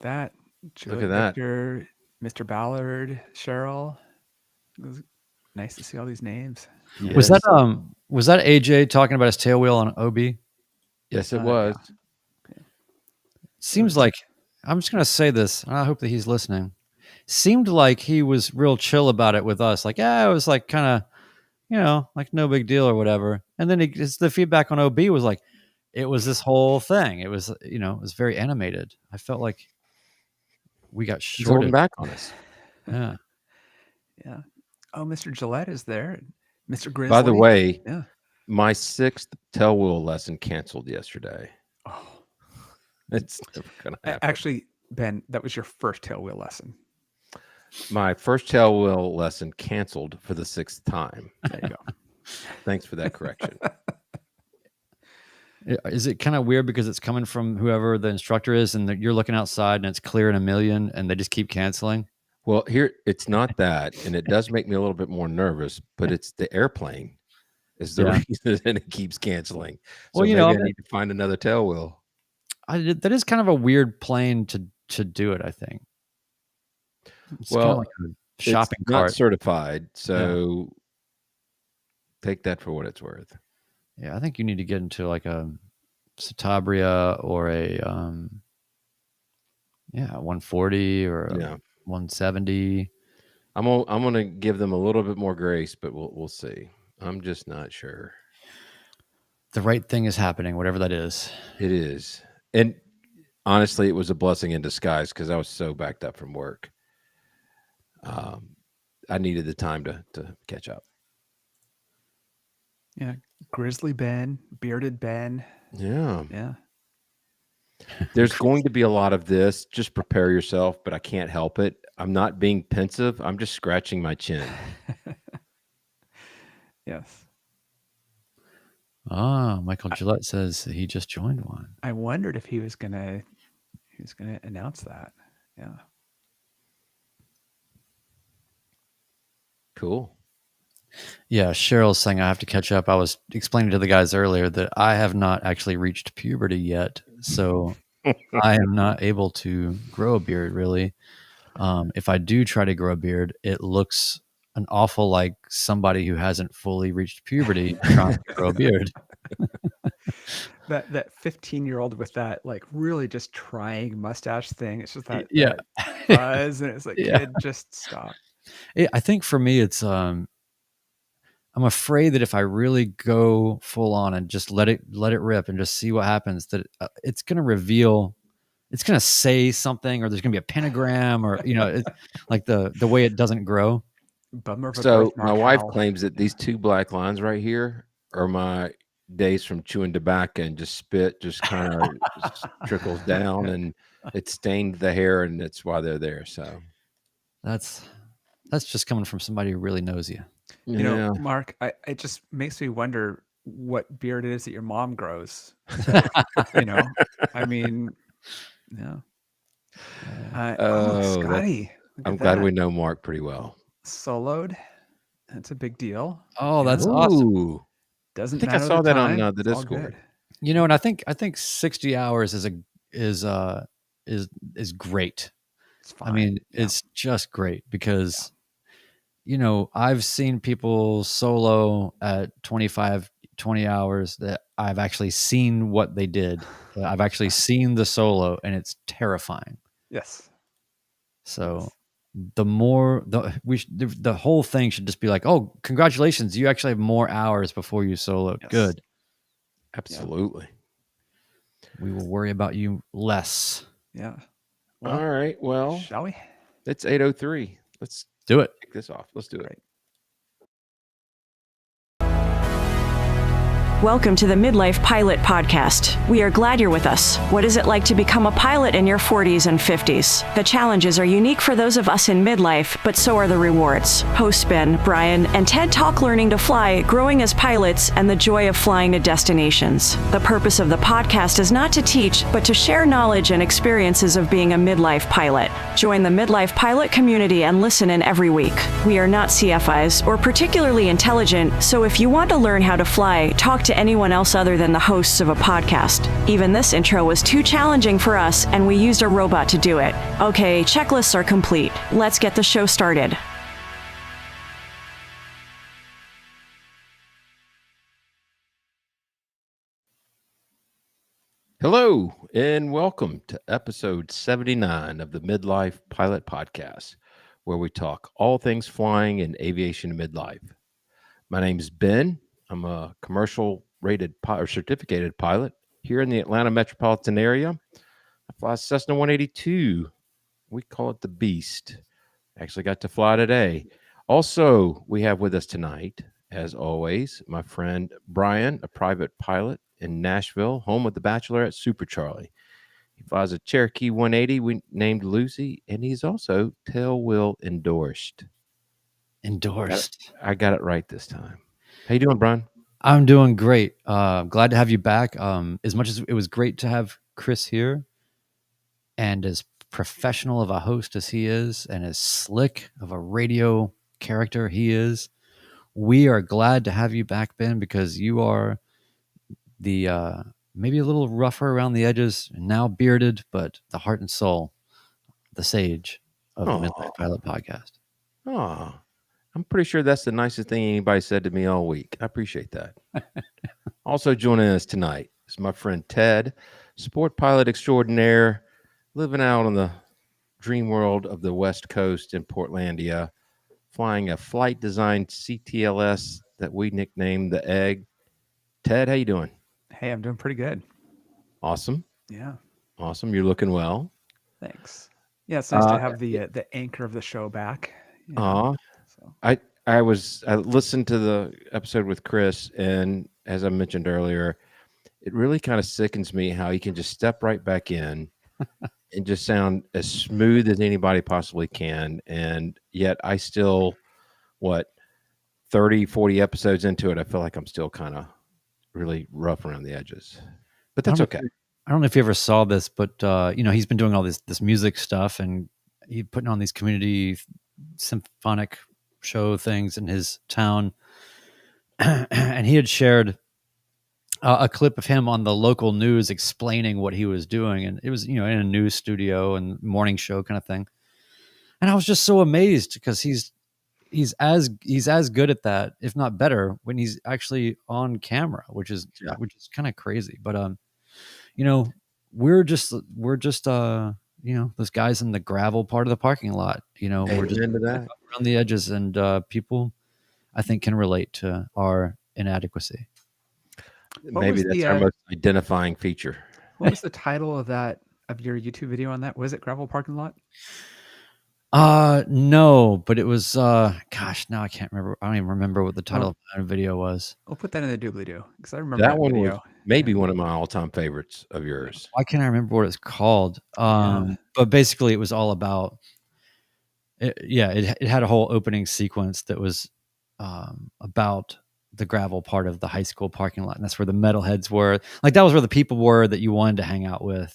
that. Look at that. Mr. Ballard, Cheryl. It was nice to see all these names. Yes. Was that AJ talking about his tail wheel on OB? Yes, it was. Yeah. Seems like, I'm just going to say this, and I hope that he's listening. Seemed like he was real chill about it with us. Like, yeah, it was like kind of, like no big deal or whatever. And then the feedback on OB was like, it was this whole thing. It was, it was very animated. I felt like we got He's holding shorted. back on us. Yeah. Yeah. Oh, Mr. Gillette is there. Mr. Grizzly. By the way, yeah, my 6th tail wheel lesson canceled yesterday. Oh, It's never gonna happen. actually, Ben, that was your first tail wheel lesson. My first tail wheel lesson canceled for the 6th time. There you go. Thanks for that correction. Is it kind of weird because it's coming from whoever the instructor is, and you're looking outside and it's clear in a million, and they just keep canceling? Well, here it's not that, and it does make me a little bit more nervous, but it's the airplane is the reason it keeps canceling. So maybe I need to find another tail wheel. That is kind of a weird plane to do it, I think. It's kind of like a shopping it's cart. Not certified, so take that for what it's worth. Yeah, I think you need to get into like a Citabria or a 140 or a 170. I'm gonna give them a little bit more grace, but we'll see. I'm just not sure. The right thing is happening, whatever that is. It is, and honestly, it was a blessing in disguise because I was so backed up from work. I needed the time to catch up. Yeah, Grizzly Ben, Bearded Ben. Yeah. There's going to be a lot of this. Just prepare yourself, but I can't help it. I'm not being pensive. I'm just scratching my chin. Yes. Michael Gillette says he just joined one. I wondered if he was gonna announce that. Yeah. Cool. Yeah, Cheryl's saying I have to catch up. I was explaining to the guys earlier that I have not actually reached puberty yet, so I am not able to grow a beard, really. If I do try to grow a beard, it looks an awful like somebody who hasn't fully reached puberty trying to grow a beard. That 15-year-old with that like really just trying mustache thing. It's just that buzz, and it's like, kid, just stop. I think for me, it's I'm afraid that if I really go full on and just let it rip and just see what happens, that it's going to reveal, it's going to say something, or there's going to be a pentagram, or like the way it doesn't grow. Bummer. So my wife claims that these 2 black lines right here are my days from chewing tobacco, and just spit just kind of trickles down, and it stained the hair, and that's why they're there. So that's just coming from somebody who really knows you. You know, Mark, it just makes me wonder what beard it is that your mom grows. I mean, Scotty. I'm glad we know Mark pretty well. Soloed. That's a big deal. Oh, that's awesome. Doesn't I think matter I saw that time. on the Discord. And I think 60 hours is great. It's fine. I mean, it's just great because I've seen people solo at 25, 20 hours that I've actually seen what they did. I've actually seen the solo, and it's terrifying. Yes. So the whole thing should just be like, oh, congratulations, you actually have more hours before you solo. Yes. Good. Absolutely. We will worry about you less. Yeah. Well, all right. Well, shall we? It's 8:03. Let's do it. Take this off. Let's do it. Welcome to the Midlife Pilot Podcast. We are glad you're with us. What is it like to become a pilot in your 40s and 50s? The challenges are unique for those of us in midlife, but so are the rewards. Hosts Ben, Brian, and Ted talk learning to fly, growing as pilots, and the joy of flying to destinations. The purpose of the podcast is not to teach, but to share knowledge and experiences of being a midlife pilot. Join the Midlife Pilot community and listen in every week. We are not CFIs or particularly intelligent, so if you want to learn how to fly, talk to to anyone else other than the hosts of a podcast. Even this intro was too challenging for us, and we used a robot to do it. Okay, checklists are complete. Let's get the show started. Hello, and welcome to episode 79 of the Midlife Pilot Podcast, where we talk all things flying and aviation midlife. My name is Ben. I'm a commercial rated or certificated pilot here in the Atlanta metropolitan area. I fly Cessna 182. We call it the Beast. Actually got to fly today. Also, we have with us tonight, as always, my friend Brian, a private pilot in Nashville, home of the Bachelorette Super Charlie. He flies a Cherokee 180 we named Lucy, and he's also tail wheel endorsed. I got it right this time. How you doing, Brian? I'm doing great. Glad to have you back. As much as it was great to have Chris here, and as professional of a host as he is, and as slick of a radio character he is, we are glad to have you back, Ben, because you are the maybe a little rougher around the edges, now bearded, but the heart and soul, the sage of the Midlife Pilot Podcast. Oh, I'm pretty sure that's the nicest thing anybody said to me all week. I appreciate that. Also joining us tonight is my friend Ted, sport pilot extraordinaire, living out on the dream world of the West Coast in Portlandia, flying a flight-designed CTLS that we nicknamed the Egg. Ted, how you doing? Hey, I'm doing pretty good. Awesome. Yeah. Awesome. You're looking well. Thanks. Yeah, it's nice to have the anchor of the show back. So. I listened to the episode with Chris, and as I mentioned earlier, it really kind of sickens me how he can just step right back in and just sound as smooth as anybody possibly can. And yet I still, 30, 40 episodes into it, I feel like I'm still kind of really rough around the edges. But that's okay. I don't know if you ever saw this, but he's been doing all this music stuff, and he's putting on these community symphonic show things in his town. And he had shared a clip of him on the local news explaining what he was doing, and it was in a news studio and morning show kind of thing. And I was just so amazed because he's as good at that, if not better, when he's actually on camera, which is kind of crazy. But we're just those guys in the gravel part of the parking lot. We're just into that around the edges, and people, I think, can relate to our inadequacy. Maybe that's our most identifying feature. What was the title of your YouTube video on that? Was it Gravel Parking Lot? No, but it was gosh, now I can't remember. I don't even remember what the title of the video was. We'll put that in the doobly-doo because I remember that one video. Was maybe one of my all-time favorites of yours. Why can't I remember what it's called? But basically it was all about it had a whole opening sequence that was about the gravel part of the high school parking lot, and that's where the metalheads were. Like, that was where the people were that you wanted to hang out with,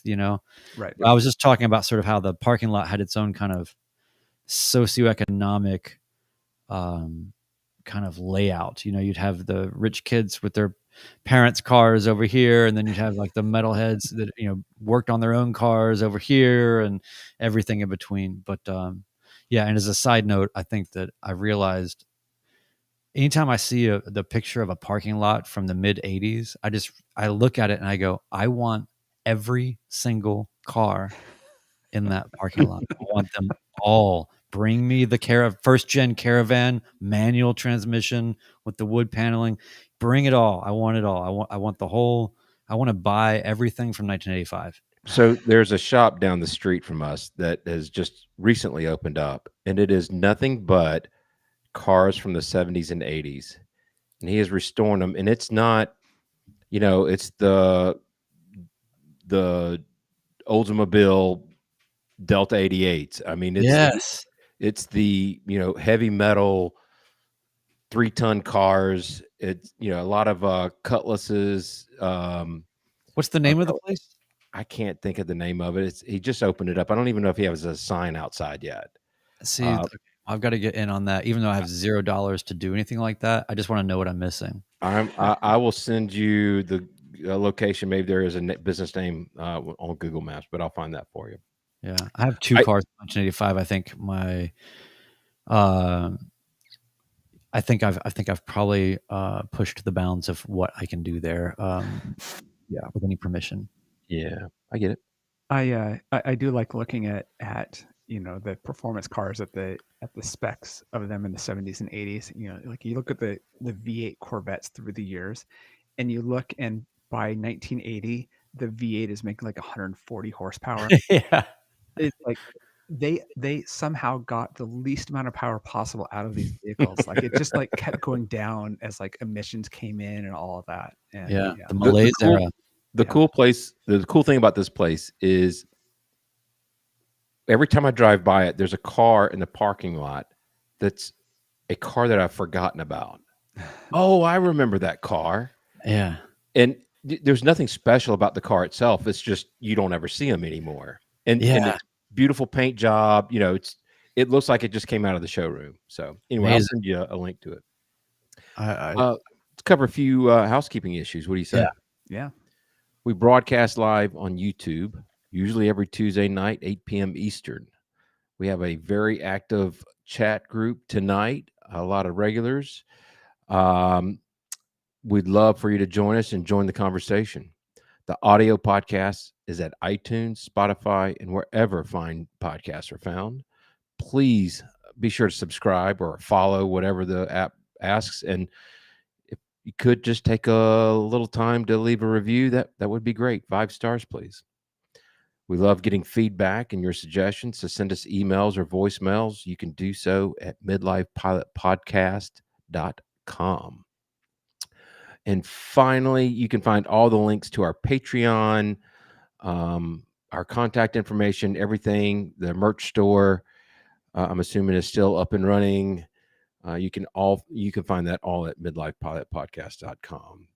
Right. I was just talking about sort of how the parking lot had its own kind of socioeconomic kind of layout. You'd have the rich kids with their parents' cars over here, and then you'd have like the metalheads that worked on their own cars over here, and everything in between. But and as a side note, I think that I realized anytime I see the picture of a parking lot from the mid 80s, I look at it and I go, I want every single car in that parking lot. I want them all. Bring me the first gen Caravan, manual transmission with the wood paneling. Bring it all. I want it all. I want the whole. I want to buy everything from 1985. So there's a shop down the street from us that has just recently opened up, and it is nothing but cars from the 70s and 80s, and he is restoring them. And it's not, it's the Oldsmobile Delta 88s. I mean, it's the heavy metal 3-ton cars. It's a lot of cutlasses. What's the name of the place? I can't think of the name of it. He just opened it up. I don't even know if he has a sign outside yet. See, I've got to get in on that. Even though I have $0 to do anything like that, I just want to know what I'm missing. I will send you the location. Maybe there is a business name on Google Maps, but I'll find that for you. Yeah, I have 2 I cars in 1985. I think my, uh, I think I've probably pushed the bounds of what I can do there. Yeah, with any permission. Yeah, I get it. I do like looking at the performance cars at the specs of them in the 70s and 80s. Like you look at the V8 Corvettes through the years, and you look, and by 1980 the V8 is making like 140 horsepower. Yeah, It's like they somehow got the least amount of power possible out of these vehicles. Like it just like kept going down as like emissions came in and all of that. And yeah, yeah, the The malaise cool era. the Yeah. cool place, the cool thing about this place is every time I drive by it, there's a car in the parking lot that's a car that I've forgotten about. Oh, I remember that car. Yeah, And there's nothing special about the car itself. It's just you don't ever see them anymore. And yeah, it's beautiful paint job. It looks like it just came out of the showroom. So anyway, I'll amazing. send you a link to it. I Let's cover a few housekeeping issues. What do you say? Yeah. Yeah. We broadcast live on YouTube, usually every Tuesday night, 8 p.m. Eastern. We have a very active chat group tonight, a lot of regulars. We'd love for you to join us and join the conversation. The audio podcast is at iTunes, Spotify, and wherever fine podcasts are found. Please be sure to subscribe or follow whatever the app asks. And if you could just take a little time to leave a review, that would be great. 5 stars, please. We love getting feedback and your suggestions. So send us emails or voicemails. You can do so at midlifepilotpodcast.com. And finally, you can find all the links to our Patreon, our contact information, everything, the merch store. I'm assuming is still up and running. You can find that all at midlifepilotpodcast.com.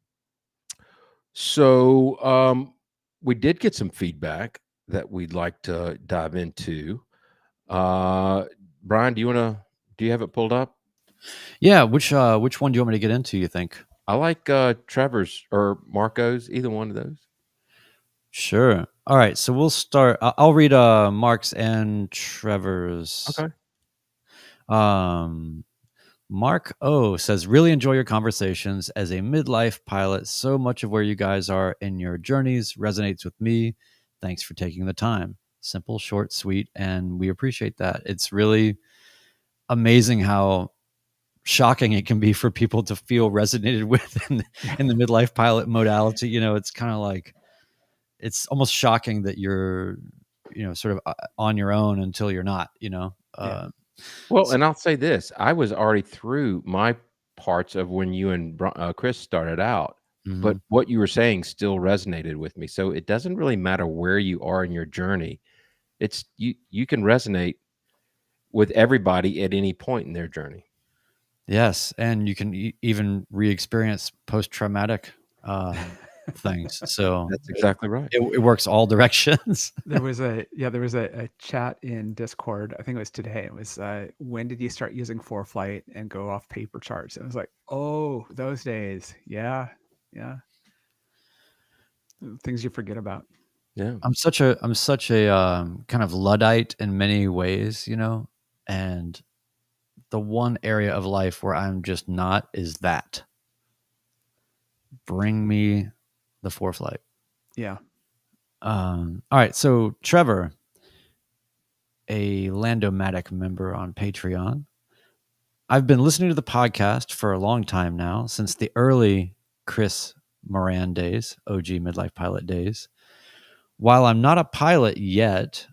So we did get some feedback that we'd like to dive into. Brian, do you have it pulled up? Yeah, which one do you want me to get into, you think? I like Trevor's or Marco's, either one of those. Sure. All right, so we'll start. I'll read Mark's and Trevor's. Okay. Mark O says, really enjoy your conversations as a midlife pilot. So much of where you guys are in your journeys resonates with me. Thanks for taking the time. Simple, short, sweet, and we appreciate that. It's really amazing how shocking it can be for people to feel resonated with in the midlife pilot modality. It's kind of like, it's almost shocking that you're, sort of on your own until you're not, Yeah. Well, and I'll say this, I was already through my parts of when you and Chris started out, but what you were saying still resonated with me. So it doesn't really matter where you are in your journey. It's you can resonate with everybody at any point in their journey. Yes, and you can even re-experience post-traumatic things. So That's exactly right. it works all directions. There was a chat in Discord. I think it was today. It was when did you start using ForeFlight and go off paper charts? And I was like, oh, those days. Yeah. Things you forget about. Yeah. I'm such a kind of Luddite in many ways, and the one area of life where I'm just not is that. Bring me the ForeFlight. Yeah. All right. So Trevor, a Landomatic member on Patreon. I've been listening to the podcast for a long time now, since the early Chris Moran days, OG Midlife Pilot days. While I'm not a pilot yet,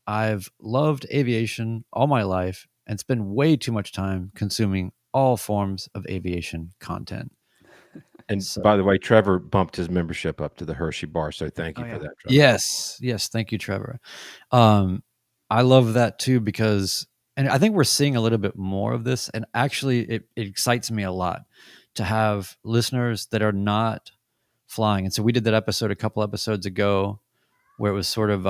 I've loved aviation all my life and spend way too much time consuming all forms of aviation content. And by the way, Trevor bumped his membership up to the Hershey bar, so thank you for that, Trevor. Yes, thank you, Trevor. I love that too, because, and I think we're seeing a little bit more of this, and actually it excites me a lot to have listeners that are not flying. And so we did that episode a couple episodes ago where it was sort of,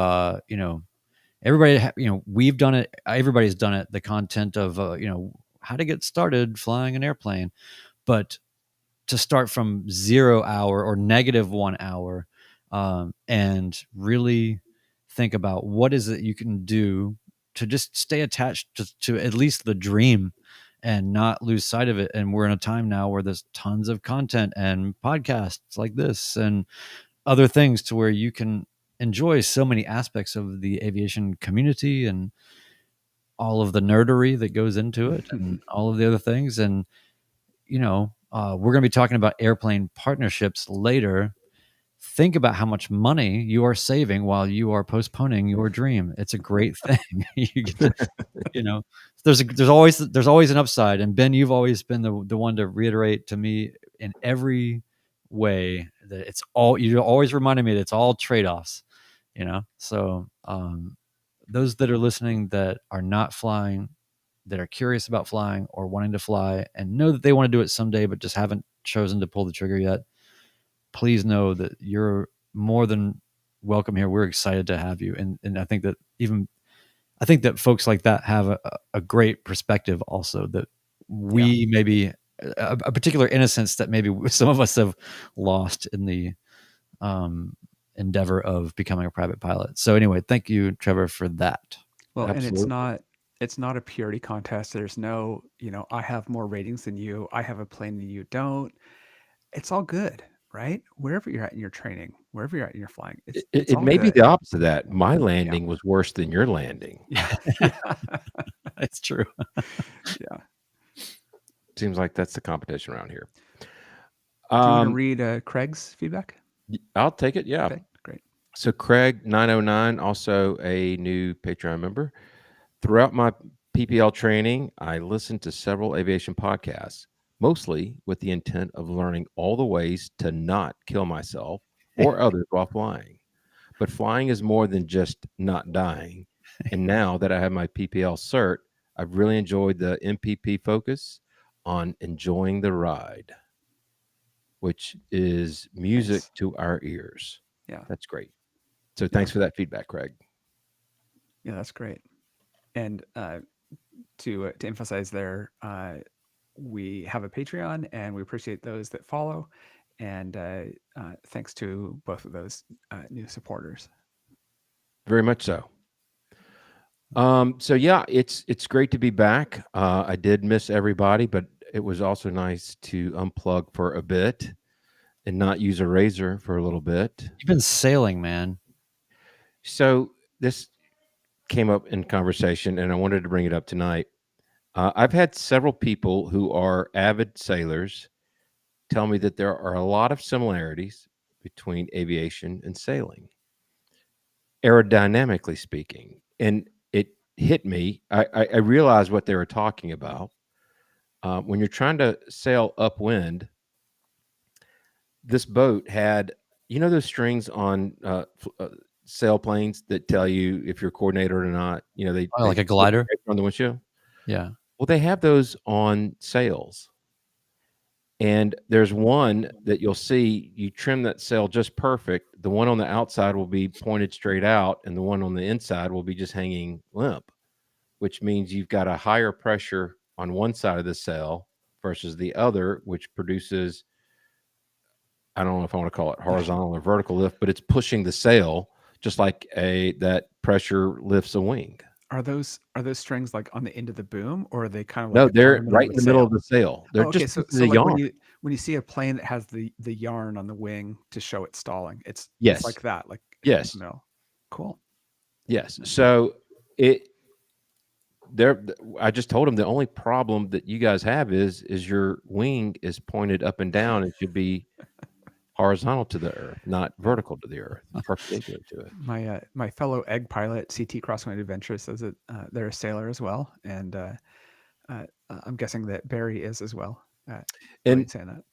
everybody, we've done it. Everybody's done it. The content of, how to get started flying an airplane, but to start from 0 hour or -1 hour, and really think about what is it you can do to just stay attached to at least the dream and not lose sight of it. And we're in a time now where there's tons of content and podcasts like this and other things to where you can enjoy so many aspects of the aviation community and all of the nerdery that goes into it and all of the other things. And, we're going to be talking about airplane partnerships later. Think about how much money you are saving while you are postponing your dream. It's a great thing. You get to, there's always an upside. And Ben, you've always been the one to reiterate to me in every way that you always reminded me that it's all trade-offs, So, those that are listening that are not flying, that are curious about flying or wanting to fly and know that they want to do it someday, but just haven't chosen to pull the trigger yet, please know that you're more than welcome here. We're excited to have you. And I think that folks like that have a great perspective also, that we maybe a particular innocence that maybe some of us have lost in the endeavor of becoming a private pilot. So anyway, thank you, Trevor, for that. Well, Absolutely. and it's not a purity contest. There's no, I have more ratings than you. I have a plane than you don't. It's all good, right? Wherever you're at in your training, wherever you're at in your flying, it's It all may be good. the opposite of that. My landing was worse than your landing. Yeah. It's true. Yeah. Seems like that's the competition around here. Do you want to read Craig's feedback? I'll take it. Yeah. Okay, great. So Craig 909, also a new Patreon member. Throughout my PPL training, I listened to several aviation podcasts, mostly with the intent of learning all the ways to not kill myself or others while flying. But flying is more than just not dying. And now that I have my PPL cert, I've really enjoyed the MPP focus on enjoying the ride, which is music to our ears. Yeah. That's great. So thanks for that feedback, Craig. Yeah, that's great. And to emphasize there, we have a Patreon, and we appreciate those that follow. And thanks to both of those new supporters. Very much so. So yeah, it's great to be back. I did miss everybody, but it was also nice to unplug for a bit and not use a razor for a little bit. You've been sailing, man. So this came up in conversation, and I wanted to bring it up tonight. I've had several people who are avid sailors tell me that there are a lot of similarities between aviation and sailing, aerodynamically speaking. And it hit me. I realized what they were talking about. When you're trying to sail upwind, this boat had, those strings on sailplanes that tell you if you're coordinated or not. They like a glider on the windshield. Yeah. Well, they have those on sails. And there's one that you'll see, you trim that sail just perfect. The one on the outside will be pointed straight out, and the one on the inside will be just hanging limp, which means you've got a higher pressure on one side of the sail versus the other, which produces, I don't know if I want to call it horizontal or vertical lift, but it's pushing the sail just like that pressure lifts a wing. Are those strings like on the end of the boom, or are they kind of like no? They're right in the middle of the sail. They're okay, just so the like yarn. when you see a plane that has the yarn on the wing to show it's stalling, it's like that, like yes, no, cool, yes. So I just told him the only problem that you guys have is your wing is pointed up and down. It should be horizontal to the earth, not vertical to the earth, perpendicular to it. My fellow egg pilot, CT Crosswind Adventures, says that they're a sailor as well, and I'm guessing that Barry is as well. And saying that.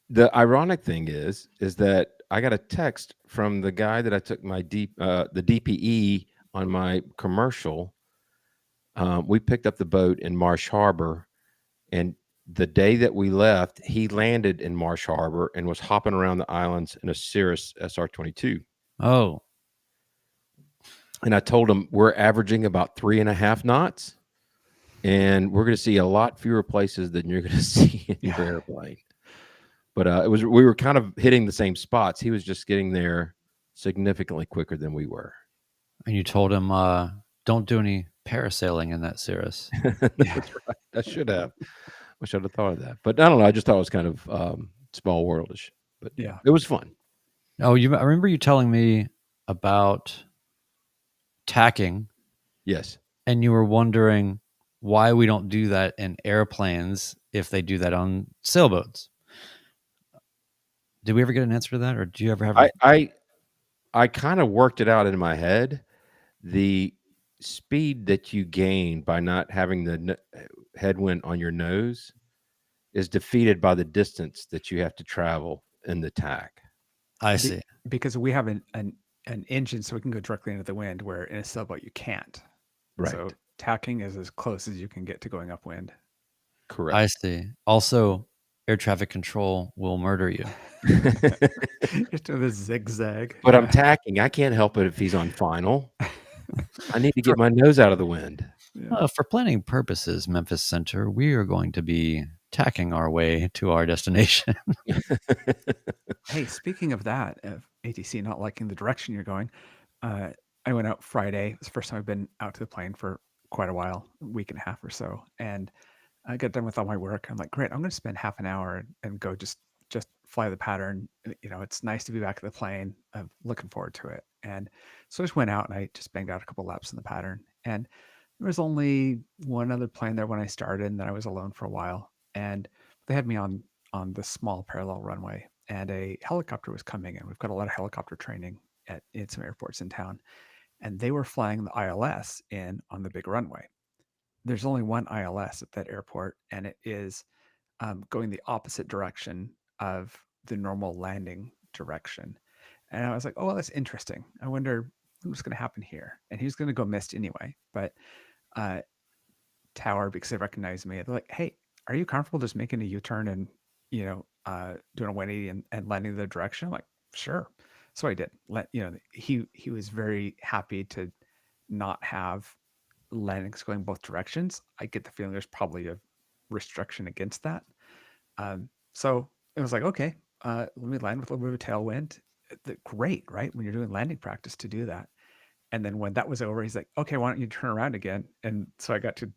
The ironic thing is that I got a text from the guy that I took my the DPE on my commercial. We picked up the boat in Marsh Harbor, and the day that we left, he landed in Marsh Harbor and was hopping around the islands in a Cirrus SR-22. Oh. And I told him we're averaging about 3.5 knots, and we're going to see a lot fewer places than you're going to see in your airplane. But we were kind of hitting the same spots. He was just getting there significantly quicker than we were. And you told him, don't do any parasailing in that Cirrus. That's right. I should have. Wish I'd have thought of that. But I don't know. I just thought it was kind of small worldish. But Yeah. it was fun. Oh, I remember you telling me about tacking, Yes. and you were wondering why we don't do that in airplanes if they do that on sailboats. Did we ever get an answer to that, or do you ever have? I kind of worked it out in my head. The speed that you gain by not having the headwind on your nose is defeated by the distance that you have to travel in the tack. I see. Because we have an engine, so we can go directly into the wind, where in a sailboat you can't. Right. So tacking is as close as you can get to going upwind. Correct. I see. Also, air traffic control will murder you. Just do this zigzag. But I'm tacking. I can't help it if he's on final. I need to get my nose out of the wind. Yeah. For planning purposes, Memphis Center, we are going to be tacking our way to our destination. Hey, speaking of that, of ATC not liking the direction you're going, I went out Friday. It's the first time I've been out to the plane for quite a while, a week and a half or so. And I got done with all my work. I'm like, great, I'm going to spend half an hour and go just fly the pattern. It's nice to be back at the plane. I'm looking forward to it. And so I just went out and I just banged out a couple laps in the pattern. And there was only one other plane there when I started, and then I was alone for a while. And they had me on the small parallel runway, and a helicopter was coming in. We've got a lot of helicopter training in some airports in town, and they were flying the ILS in on the big runway. There's only one ILS at that airport, and it is going the opposite direction of the normal landing direction. And I was like, oh, well, that's interesting. I wonder what's going to happen here. And he was going to go missed anyway. But Tower, because they recognized me, they're like, hey, are you comfortable just making a U-turn and, doing a 180 and landing the direction? I'm like, sure. So I did. He was very happy to not have landings going both directions. I get the feeling there's probably a restriction against that. So it was like, okay, let me land with a little bit of a tailwind. Great, right? When you're doing landing practice to do that. And then when that was over, he's like, okay, why don't you turn around again? And so that time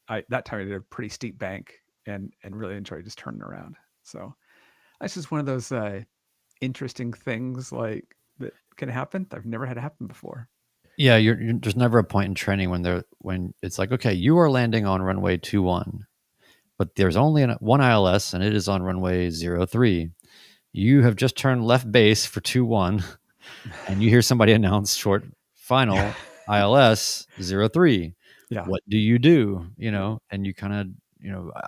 I did a pretty steep bank and really enjoyed just turning around. So that's just one of those interesting things like that can happen. I've never had it happen before. Yeah, there's never a point in training when it's like, okay, you are landing on runway 21, but there's only one ILS and it is on runway 03. You have just turned left base for 21, and you hear somebody announce short final ILS 03. Yeah. What do you do? And you kind of,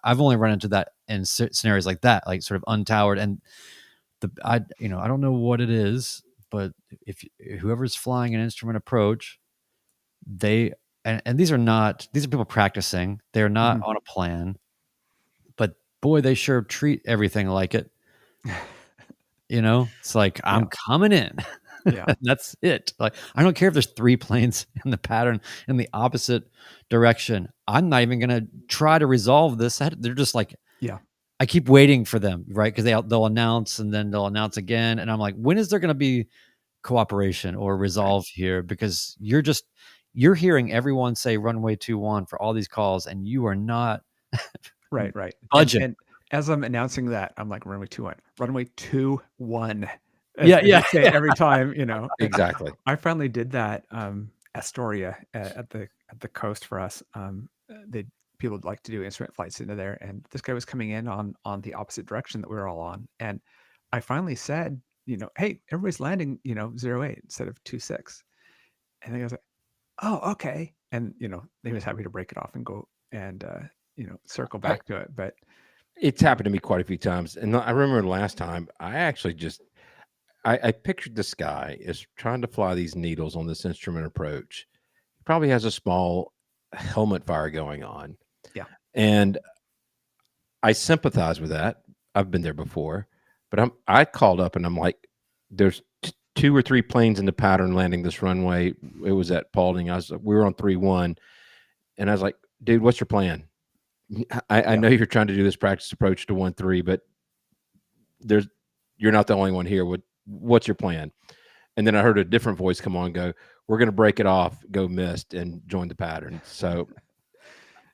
I've only run into that in scenarios like that, like sort of untowered. And I don't know what it is, but if whoever's flying an instrument approach, and these are people practicing. They're not on a plan, but boy, they sure treat everything like it. It's like, I'm coming in. Yeah. That's it. Like, I don't care if there's 3 planes in the pattern in the opposite direction. I'm not even going to try to resolve this. They're just like, yeah. I keep waiting for them, right? Because they'll announce and then they'll announce again. And I'm like, when is there going to be cooperation or resolve here? Because you're hearing everyone say runway 21 for all these calls, and you are not right. budget. And as I'm announcing that, I'm like, runway 21, runway 21. Yeah. Say it every time, Exactly. I finally did that. Astoria at the coast for us. People would like to do instrument flights into there, and this guy was coming in on the opposite direction that we were all on, and I finally said, hey, everybody's landing, 08 instead of 26, and the guy's like, oh, okay, and he was happy to break it off and go and circle back to it, but it's happened to me quite a few times. And I remember last time I actually I pictured this guy is trying to fly these needles on this instrument approach. He probably has a small helmet fire going on. Yeah. And I sympathize with that. I've been there before, but I called up and I'm like, there's 2 or 3 planes in the pattern landing this runway. It was at Paulding. We were on 3-1. And I was like, dude, what's your plan? I know you're trying to do this practice approach to 1-3, but you're not the only one here. What's your plan? And then I heard a different voice come on and go, we're going to break it off, go missed, and join the pattern. So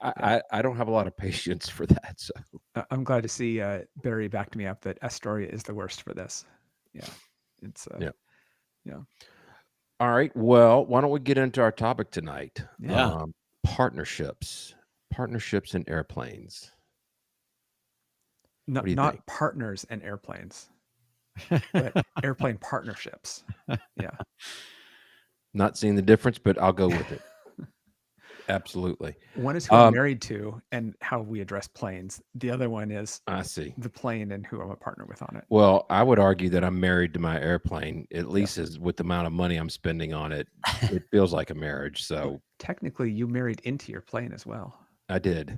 I don't have a lot of patience for that. So I'm glad to see Barry backed me up that Astoria is the worst for this. Yeah. It's yeah. yeah. All right. Well, why don't we get into our topic tonight? Yeah. Partnerships and airplanes. What do you Not think? partners and airplanes, but airplane partnerships. Yeah. Not seeing the difference, but I'll go with it. Absolutely. One is who I'm married to and how we address planes. The other one is I see the plane and who I'm a partner with on it. Well, I would argue that I'm married to my airplane, at least as with the amount of money I'm spending on it. It feels like a marriage. So technically, you married into your plane as well. I did.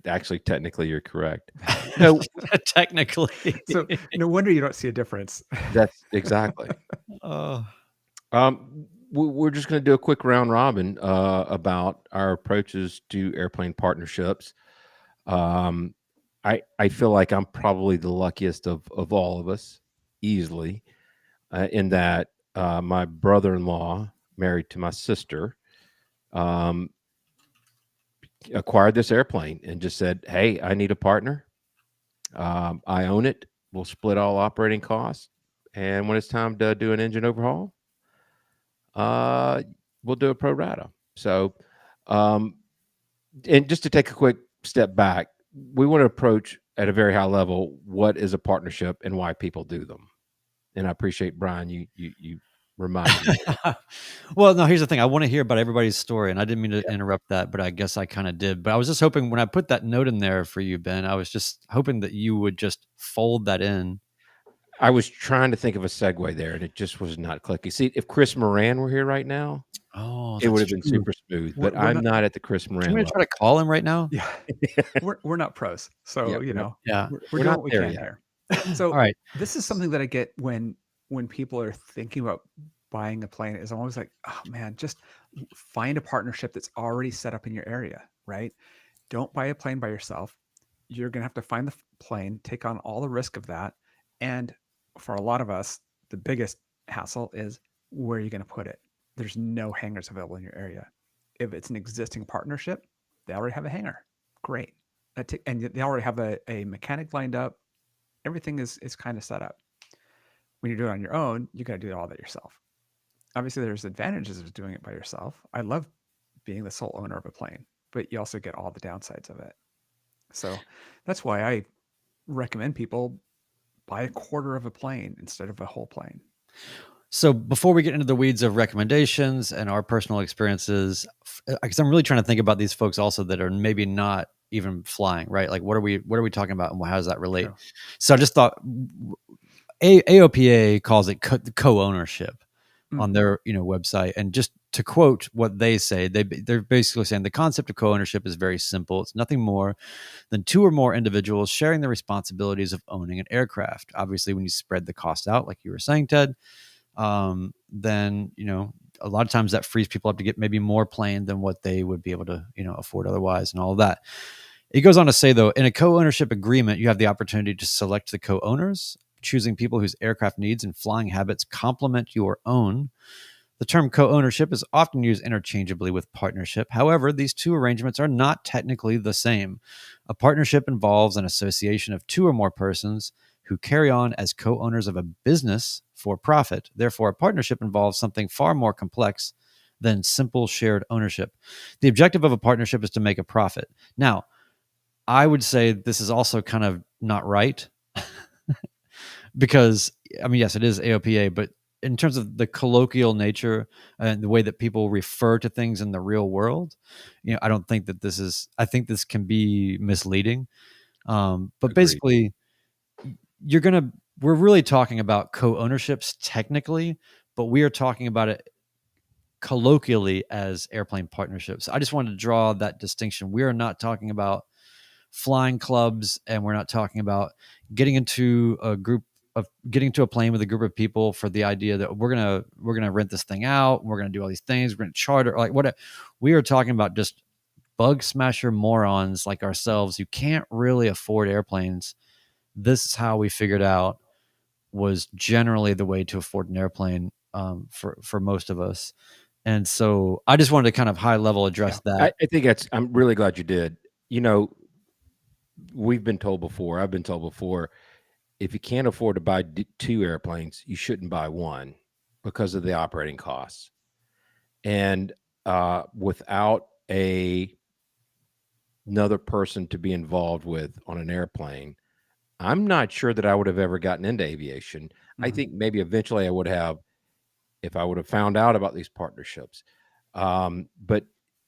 Actually, technically, you're correct. No, technically. So no wonder you don't see a difference. That's exactly. We're just going to do a quick round robin about our approaches to airplane partnerships. I feel like I'm probably the luckiest of all of us, easily, in that my brother-in-law, married to my sister, acquired this airplane and just said, "Hey, I need a partner. I own it. We'll split all operating costs, and when it's time to do an engine overhaul, we'll do a pro rata." So, and just to take a quick step back, we want to approach at a very high level what is a partnership and why people do them. And I appreciate, Brian, you reminded me. Well, no, here's the thing. I want to hear about everybody's story, and I didn't mean to interrupt that, but I guess I kind of did. But I was just hoping when I put that note in there for you, Ben, I was just hoping that you would just fold that in. I was trying to think of a segue there, and it just was not clicking. See, if Chris Moran were here right now, it would have been super smooth. But I'm not at the Chris Moran. I'm going to try to call him right now. Yeah, we're not pros, so yeah, we're doing what we can here. So all right, this is something that I get when people are thinking about buying a plane. Is I'm always like, oh man, just find a partnership that's already set up in your area, right? Don't buy a plane by yourself. You're gonna have to find the plane, take on all the risk of that, and for a lot of us, the biggest hassle is where are you going to put it? There's no hangars available in your area. If it's an existing partnership, they already have a hangar. Great. And they already have a mechanic lined up. Everything is kind of set up. When you're doing it on your own, you got to do all that yourself. Obviously, there's advantages of doing it by yourself. I love being the sole owner of a plane, but you also get all the downsides of it. So that's why I recommend people buy a quarter of a plane instead of a whole plane. So before we get into the weeds of recommendations and our personal experiences, because I'm really trying to think about these folks also that are maybe not even flying, right? Like what are we talking about and how does that relate? Sure. So I just thought AOPA calls it co-ownership on their website, and just to quote what they say, they're basically saying the concept of co-ownership is very simple. It's nothing more than two or more individuals sharing the responsibilities of owning an aircraft. Obviously, when you spread the cost out, like you were saying, Ted, then a lot of times that frees people up to get maybe more plane than what they would be able to afford otherwise, and all of that. It goes on to say, though, in a co-ownership agreement, you have the opportunity to select the co-owners, choosing people whose aircraft needs and flying habits complement your own. The term co-ownership is often used interchangeably with partnership. However, these two arrangements are not technically the same. A partnership involves an association of two or more persons who carry on as co-owners of a business for profit. Therefore, a partnership involves something far more complex than simple shared ownership. The objective of a partnership is to make a profit. Now, I would say this is also kind of not right because, yes, it is AOPA, but in terms of the colloquial nature and the way that people refer to things in the real world, I don't think that I think this can be misleading. But Agreed. Basically, we're really talking about co-ownerships technically, but we are talking about it colloquially as airplane partnerships. I just wanted to draw that distinction. We are not talking about flying clubs, and we're not talking about getting into a plane with a group of people for the idea that we're gonna rent this thing out, we're gonna do all these things, we're gonna charter, like what we are talking about, just bug smasher morons like ourselves who can't really afford airplanes this is how we figured out was generally the way to afford an airplane for most of us. And so I just wanted to kind of high level address that. I think I'm really glad you did. We've been told before, I've been told before, if you can't afford to buy two airplanes, you shouldn't buy one because of the operating costs. And without another person to be involved with on an airplane, I'm not sure that I would have ever gotten into aviation. I think maybe eventually I would have, if I would have found out about these partnerships. But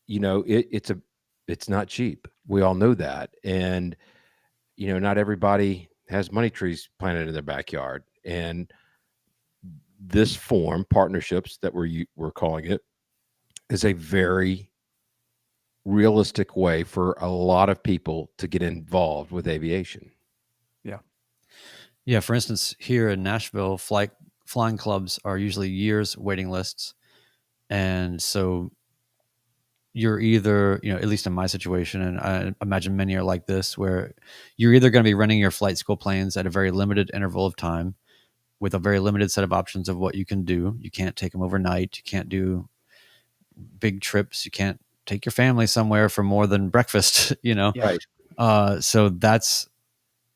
it's not cheap. We all know that. And, not everybody has money trees planted in their backyard. And this form, partnerships that we're calling it, is a very realistic way for a lot of people to get involved with aviation. Yeah. For instance, here in Nashville, flying clubs are usually years waiting lists. And so you're either, at least in my situation, and I imagine many are like this, where you're either going to be renting your flight school planes at a very limited interval of time with a very limited set of options of what you can do. You can't take them overnight. You can't do big trips. You can't take your family somewhere for more than breakfast, Right. So that's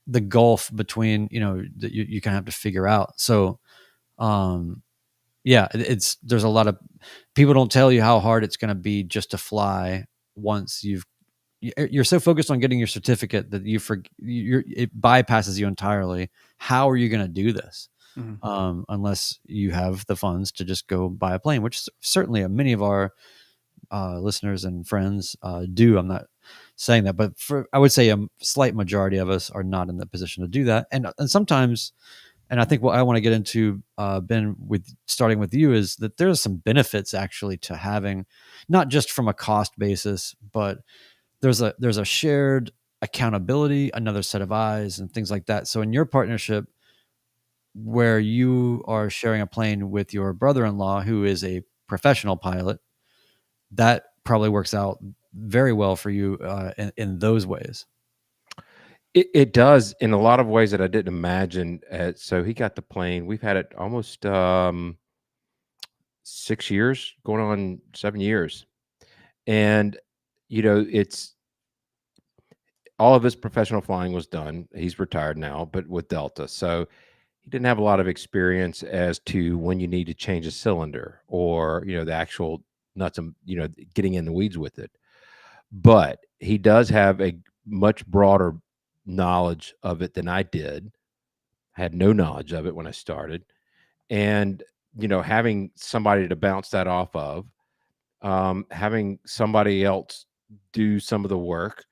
the gulf between, that you kind of have to figure out. So, there's a lot of people don't tell you how hard it's going to be just to fly once you're so focused on getting your certificate that it bypasses you entirely. How are you going to do this? Unless you have the funds to just go buy a plane, which certainly many of our listeners and friends do. I'm not saying that, but I would say a slight majority of us are not in the position to do that. And sometimes, and I think what I want to get into, Ben, starting with you, is that there's some benefits actually to having, not just from a cost basis, but there's a shared accountability, another set of eyes, and things like that. So in your partnership, where you are sharing a plane with your brother-in-law, who is a professional pilot, that probably works out very well for you in those ways. It does in a lot of ways that I didn't imagine. So he got the plane. We've had it almost 6 years, going on 7 years. And, it's all of his professional flying was done. He's retired now, but with Delta. So he didn't have a lot of experience as to when you need to change a cylinder or, the actual nuts and, getting in the weeds with it. But he does have a much broader knowledge of it than I did. I had no knowledge of it when I started. And, having somebody to bounce that off of, having somebody else do some of the work,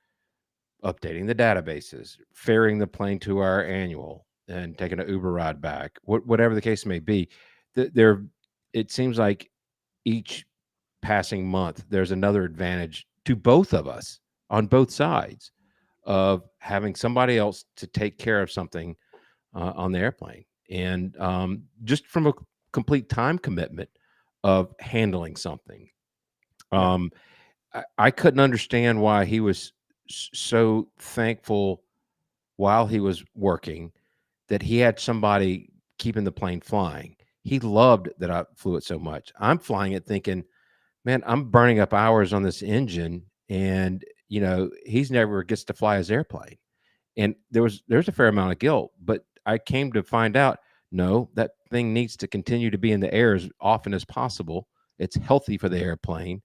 updating the databases, ferrying the plane to our annual and taking an Uber ride back, whatever the case may be. It seems like each passing month, there's another advantage to both of us on both sides of having somebody else to take care of something on the airplane. And just from a complete time commitment of handling something. I couldn't understand why he was so thankful while he was working that he had somebody keeping the plane flying. He loved that I flew it so much. I'm flying it thinking, man, I'm burning up hours on this engine, and he's never gets to fly his airplane. And there's a fair amount of guilt, but I came to find out, no, that thing needs to continue to be in the air as often as possible. It's healthy for the airplane.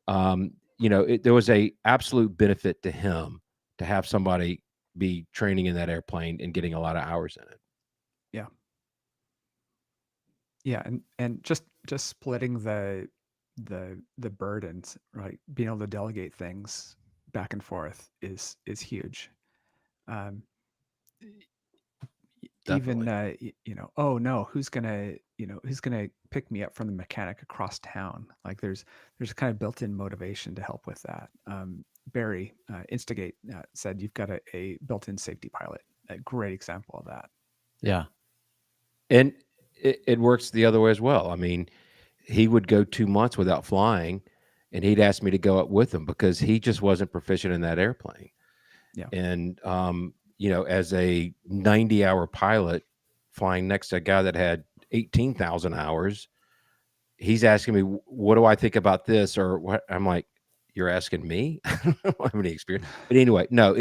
There was a absolute benefit to him to have somebody be training in that airplane and getting a lot of hours in it. Yeah, and just splitting the burdens, right? Being able to delegate things back and forth is huge. Even oh no, who's gonna pick me up from the mechanic across town? Like there's kind of built-in motivation to help with that. Barry Instigate said you've got a built-in safety pilot. A great example of that. Yeah, and it works the other way as well. I mean, he would go 2 months without flying, and he'd ask me to go up with him because he just wasn't proficient in that airplane. Yeah. And as a 90-hour pilot flying next to a guy that had 18,000 hours, he's asking me, what do I think about this? Or what? I'm like, you're asking me? I don't have any experience. But anyway, no,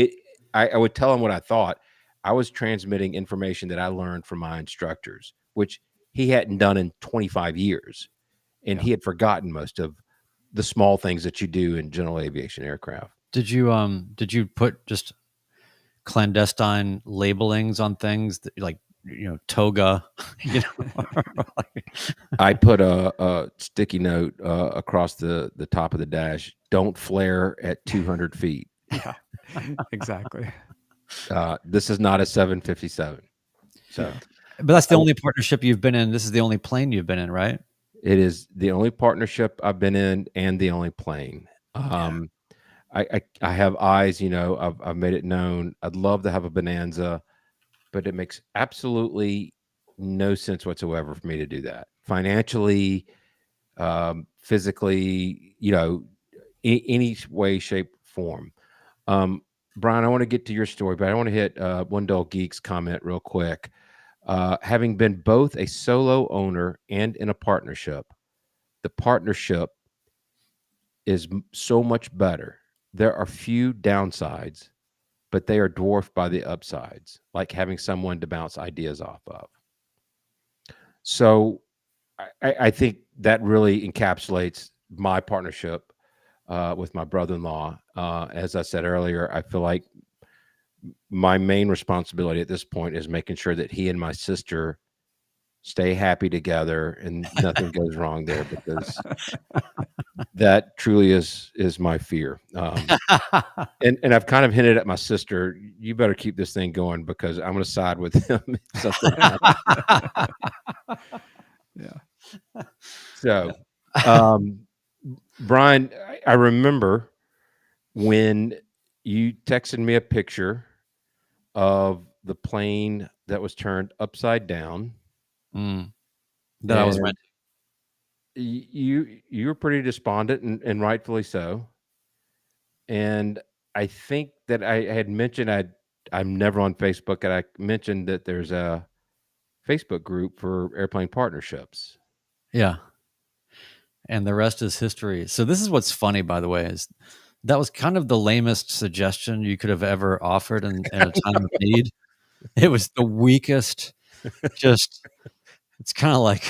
I would tell him what I thought. I was transmitting information that I learned from my instructors, which he hadn't done in 25 years. And he had forgotten most of the small things that you do in general aviation aircraft. Did you put just clandestine labelings on things that, like, toga, I put a sticky note across the top of the dash. Don't flare at 200 feet. Yeah, exactly. This is not a 757. So, but that's the only partnership you've been in. This is the only plane you've been in, right? it is the only partnership I've been in and the only plane. I have eyes, I've made it known. I'd love to have a Bonanza, but it makes absolutely no sense whatsoever for me to do that financially, physically, any way, shape, form. Brian, I want to get to your story, but I want to hit One Dull Geek's comment real quick. Having been both a solo owner and in a partnership, the partnership is so much better. There are few downsides, but they are dwarfed by the upsides, like having someone to bounce ideas off of. So I think that really encapsulates my partnership with my brother-in-law. As I said earlier, I feel like my main responsibility at this point is making sure that he and my sister stay happy together and nothing goes wrong there, because that truly is my fear. And I've kind of hinted at my sister, you better keep this thing going because I'm going to side with him. Yeah. So, Brian, I remember when you texted me a picture of the plane that was turned upside down. That I was renting. You were pretty despondent, and rightfully so. And I think that I had mentioned I'm never on Facebook, and I mentioned that there's a Facebook group for airplane partnerships. Yeah. And the rest is history. So this is what's funny, by the way, is that was kind of the lamest suggestion you could have ever offered in a time of need. It was the weakest. Just, it's kind of like,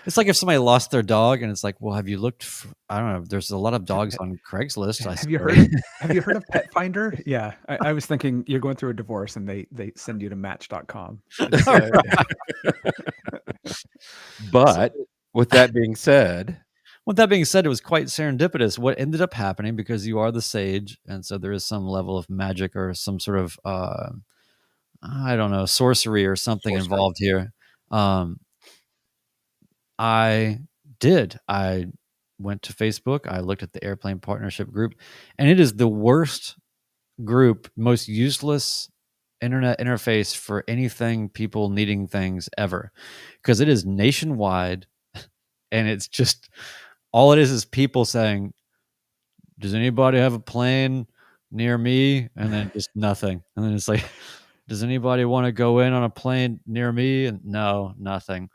it's like if somebody lost their dog and it's like, well, have you looked I don't know, there's a lot of dogs on Craigslist. Have you heard of Pet Finder? Yeah. I was thinking you're going through a divorce and they send you to match.com. But with that being said, it was quite serendipitous. What ended up happening, because you are the sage, and so there is some level of magic or some sort of I don't know, sorcery or something involved here. I went to Facebook. I looked at the airplane partnership group, and it is the worst group, most useless internet interface for anything, people needing things ever, because it is nationwide, and it's just all it is people saying, does anybody have a plane near me? And then just nothing. And then it's like, does anybody want to go in on a plane near me? And no, nothing.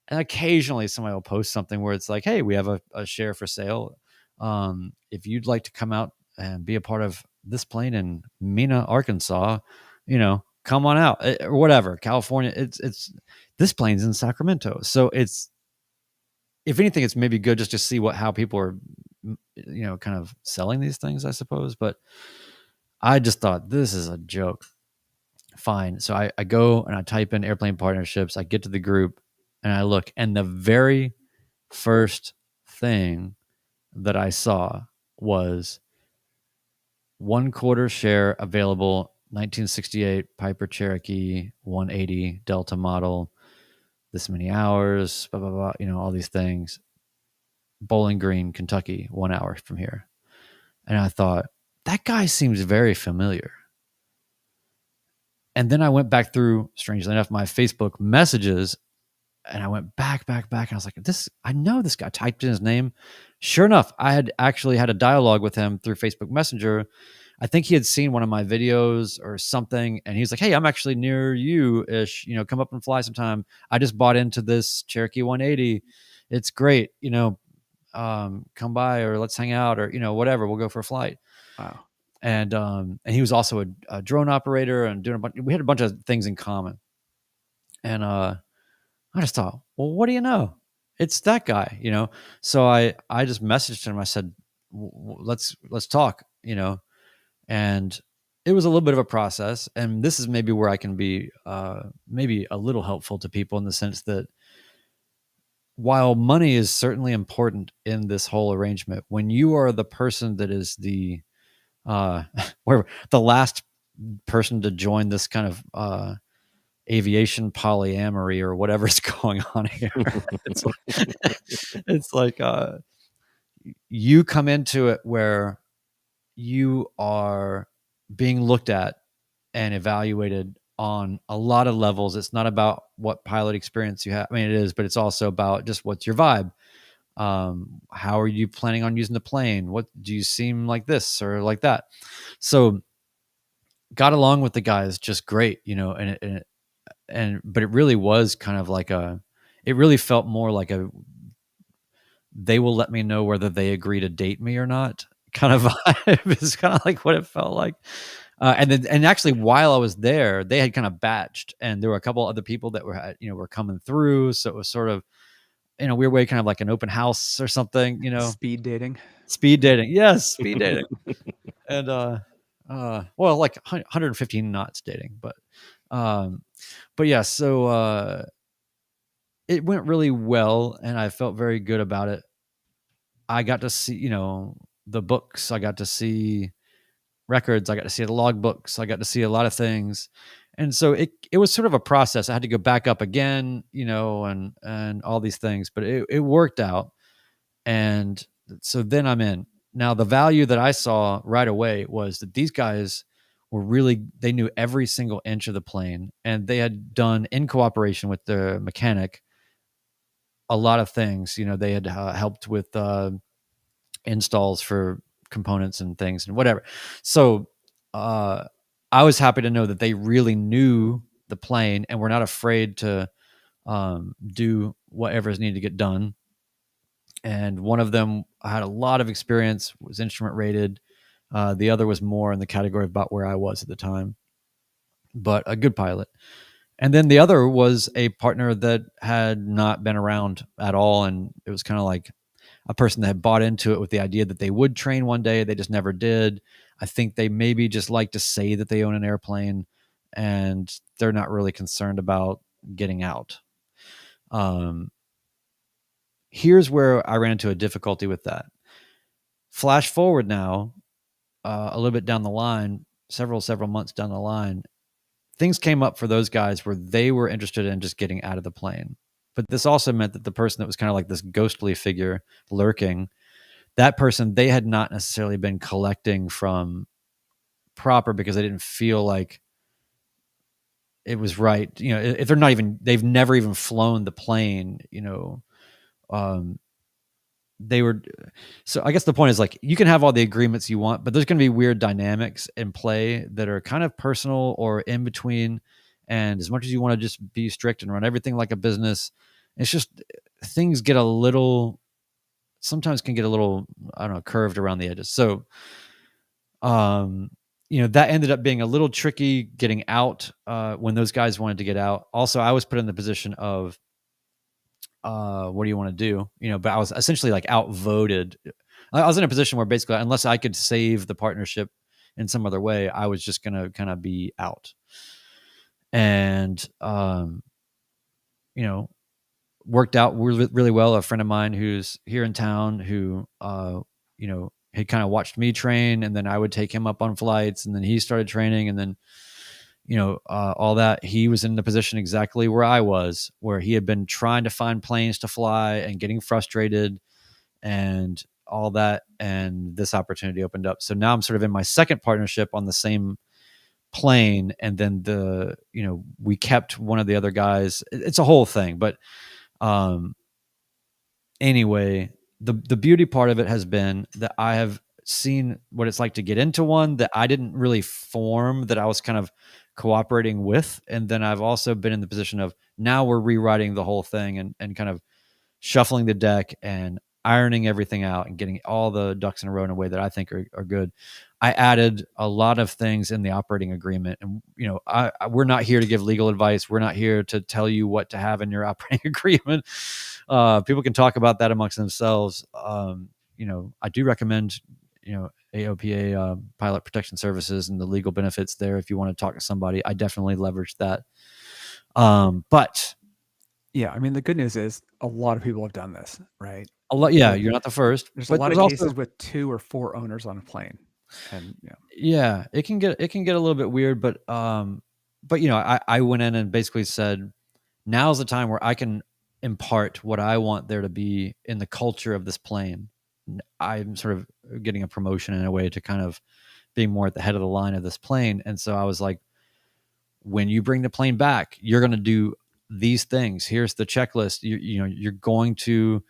And occasionally somebody will post something where it's like, hey, we have a share for sale. If you'd like to come out and be a part of this plane in Mena, Arkansas, come on out, or whatever. California, it's this plane's in Sacramento. So it's, if anything, it's maybe good just to see how people are, kind of selling these things, I suppose. But I just thought, this is a joke. Fine. So I go and I type in airplane partnerships. I get to the group and I look, and the very first thing that I saw was 1/4 share available, 1968 Piper Cherokee 180 Delta model, this many hours, blah, blah, blah, all these things. Bowling Green, Kentucky, 1 hour from here. And I thought, that guy seems very familiar. And then I went back through, strangely enough, my Facebook messages, and I went back, and I was like, I know this guy. Typed in his name. Sure enough, I had actually had a dialogue with him through Facebook Messenger I think he had seen one of my videos or something, and he's like, "Hey, I'm actually near you ish. Come up and fly sometime. I just bought into this Cherokee 180. It's great. Come by or let's hang out or whatever. We'll go for a flight." Wow. And he was also a drone operator and we had a bunch of things in common. And I just thought, well, what do you know? It's that guy, So I just messaged him. I said, let's talk, and it was a little bit of a process. And this is maybe where I can be maybe a little helpful to people in the sense that while money is certainly important in this whole arrangement, when you are the person that is the where the last person to join this kind of aviation polyamory or whatever's going on here. It's like you come into it where you are being looked at and evaluated on a lot of levels. It's not about what pilot experience you have. I mean, it is, but it's also about just what's your vibe. How are you planning on using the plane? What do you seem like this or like that? So got along with the guys just great, but it really was kind of like it really felt more like they will let me know whether they agree to date me or not kind of vibe is kind of like what it felt like. And actually while I was there, they had kind of batched and there were a couple other people that were coming through. So it was sort of in a weird way, kind of like an open house or something, Speed dating. Yes. Speed dating. And, well, like 115 knots dating, but yeah, so it went really well and I felt very good about it. I got to see, the books, I got to see records, I got to see the log books, I got to see a lot of things. And so it was sort of a process. I had to go back up again, and all these things, but it worked out. And so then I'm in. Now, the value that I saw right away was that these guys they knew every single inch of the plane, and they had done, in cooperation with the mechanic, a lot of things. They had helped with installs for components and things and whatever. So I was happy to know that they really knew the plane and were not afraid to do whatever is needed to get done. And one of them had a lot of experience, was instrument rated. The other was more in the category of about where I was at the time, but a good pilot. And then the other was a partner that had not been around at all. And it was kind of like a person that had bought into it with the idea that they would train one day. They just never did. I think they maybe just like to say that they own an airplane and they're not really concerned about getting out. Here's where I ran into a difficulty with that. Flash forward now, a little bit down the line, several months down the line, things came up for those guys where they were interested in just getting out of the plane. But this also meant that the person that was kind of like this ghostly figure lurking, that person, they had not necessarily been collecting from proper because they didn't feel like it was right. If they've never even flown the plane, they were. So I guess the point is, like, you can have all the agreements you want, but there's going to be weird dynamics in play that are kind of personal or in between. And as much as you want to just be strict and run everything like a business, it's just things sometimes can get a little, I don't know, curved around the edges. So, that ended up being a little tricky getting out when those guys wanted to get out. Also, I was put in the position of, what do you want to do? But I was essentially like outvoted. I was in a position where basically, unless I could save the partnership in some other way, I was just going to kind of be out. And, worked out really, really well. A friend of mine who's here in town who, had kind of watched me train, and then I would take him up on flights, and then he started training, and then, all that. He was in the position exactly where I was, where he had been trying to find planes to fly and getting frustrated and all that. And this opportunity opened up. So now I'm sort of in my second partnership on the same plane. And then we kept one of the other guys. It's a whole thing, but anyway, the beauty part of it has been that I have seen what it's like to get into one that I didn't really form, that I was kind of cooperating with. And then I've also been in the position of now we're rewriting the whole thing and kind of shuffling the deck and ironing everything out and getting all the ducks in a row in a way that I think are good. I added a lot of things in the operating agreement, and we're not here to give legal advice. We're not here to tell you what to have in your operating agreement. People can talk about that amongst themselves. I do recommend AOPA, Pilot Protection Services, and the legal benefits there. If you want to talk to somebody, I definitely leverage that. But yeah, I mean, the good news is a lot of people have done this, right? a lot, yeah, you're not the first. There's a but lot of there's cases also, with 2 or 4 owners on a plane, and yeah, it can get a little bit weird, but I went in and basically said, now's the time where I can impart what I want there to be in the culture of this plane. I'm sort of getting a promotion in a way to kind of being more at the head of the line of this plane. And so I was like, when you bring the plane back, you're going to do these things. Here's the checklist. You're going to,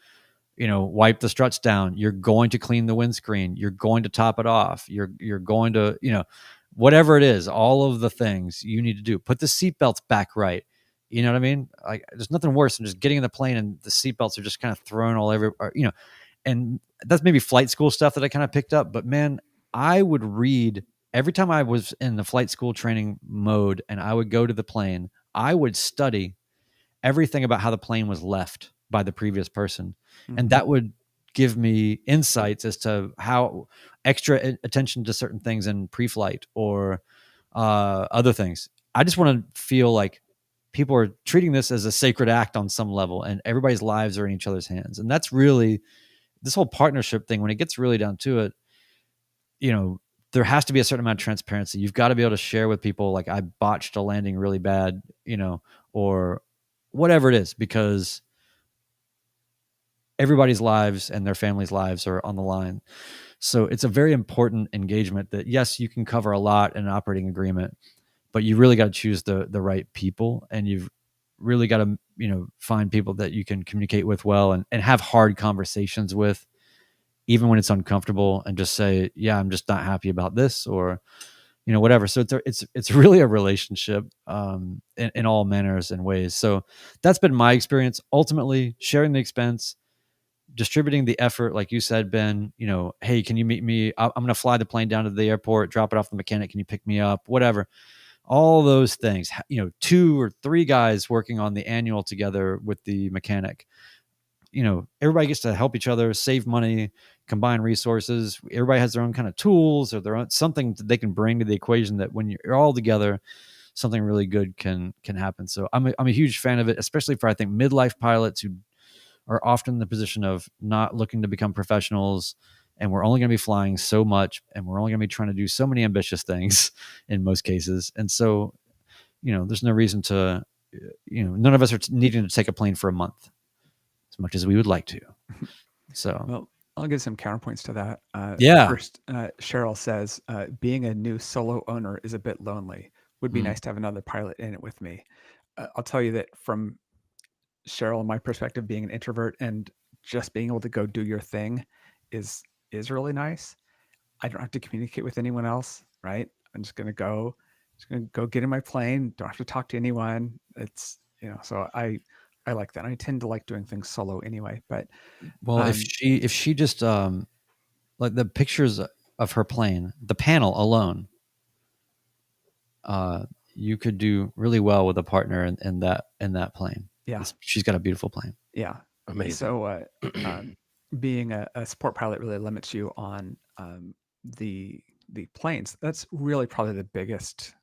wipe the struts down. You're going to clean the windscreen. You're going to top it off. You're going to, whatever it is, all of the things you need to do. Put the seatbelts back right. You know what I mean? Like, there's nothing worse than just getting in the plane and the seatbelts are just kind of thrown all over, and that's maybe flight school stuff that I kind of picked up. But man, I would read every time I was in the flight school training mode and I would go to the plane, I would study everything about how the plane was left by the previous person. And that would give me insights as to how extra attention to certain things in pre-flight or other things. I just want to feel like people are treating this as a sacred act on some level, and everybody's lives are in each other's hands. And that's really this whole partnership thing. When it gets really down to it, there has to be a certain amount of transparency. You've got to be able to share with people, like, I botched a landing really bad, or whatever it is, because everybody's lives and their families' lives are on the line. So it's a very important engagement that, yes, you can cover a lot in an operating agreement, but you really got to choose the right people, and you've really got to, find people that you can communicate with well and have hard conversations with, even when it's uncomfortable, and just say, yeah, I'm just not happy about this, or, whatever. So it's really a relationship in all manners and ways. So that's been my experience. Ultimately, sharing the expense, distributing the effort, like you said, Ben, hey, can you meet me? I'm going to fly the plane down to the airport, drop it off the mechanic. Can you pick me up? Whatever. All those things, 2 or 3 guys working on the annual together with the mechanic. Everybody gets to help each other, save money, combine resources. Everybody has their own kind of tools or their own something that they can bring to the equation, that when you're all together, something really good can happen. So I'm a huge fan of it, especially for, I think, midlife pilots who are often in the position of not looking to become professionals, and we're only going to be flying so much, and we're only going to be trying to do so many ambitious things in most cases. And so, there's no reason to, none of us are needing to take a plane for a month as much as we would like to. So, well, I'll give some counterpoints to that. Yeah. First, Cheryl says, being a new solo owner is a bit lonely. Would be nice to have another pilot in it with me. I'll tell you that from Cheryl and my perspective, being an introvert and just being able to go do your thing is really nice. I don't have to communicate with anyone else, right? I'm just gonna go get in my plane. Don't have to talk to anyone. It's so I like that. I tend to like doing things solo anyway. But well, if she just like the pictures of her plane, the panel alone, you could do really well with a partner in that plane. yeah, She's got a beautiful plane. yeah, Amazing. So being a support pilot really limits you on the planes. That's really probably the biggest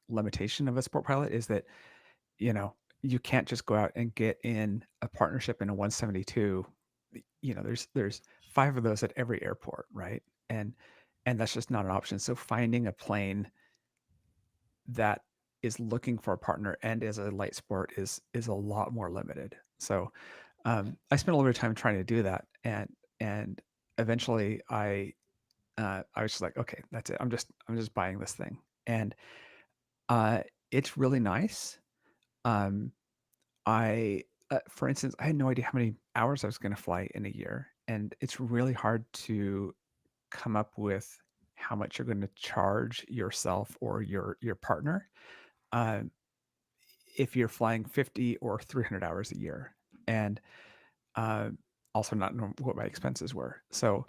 limitation of a sport pilot, is that you can't just go out and get in a partnership in a 172. There's 5 of those at every airport, right? And that's just not an option. So finding a plane that is looking for a partner and is a light sport is a lot more limited. So I spent a little bit of time trying to do that, and eventually I was just like, okay, that's it. I'm just buying this thing, and it's really nice. I for instance, I had no idea how many hours I was going to fly in a year, and it's really hard to come up with how much you're going to charge yourself or your partner uh, if you're flying 50 or 300 hours a year, and uh, also not know what my expenses were. So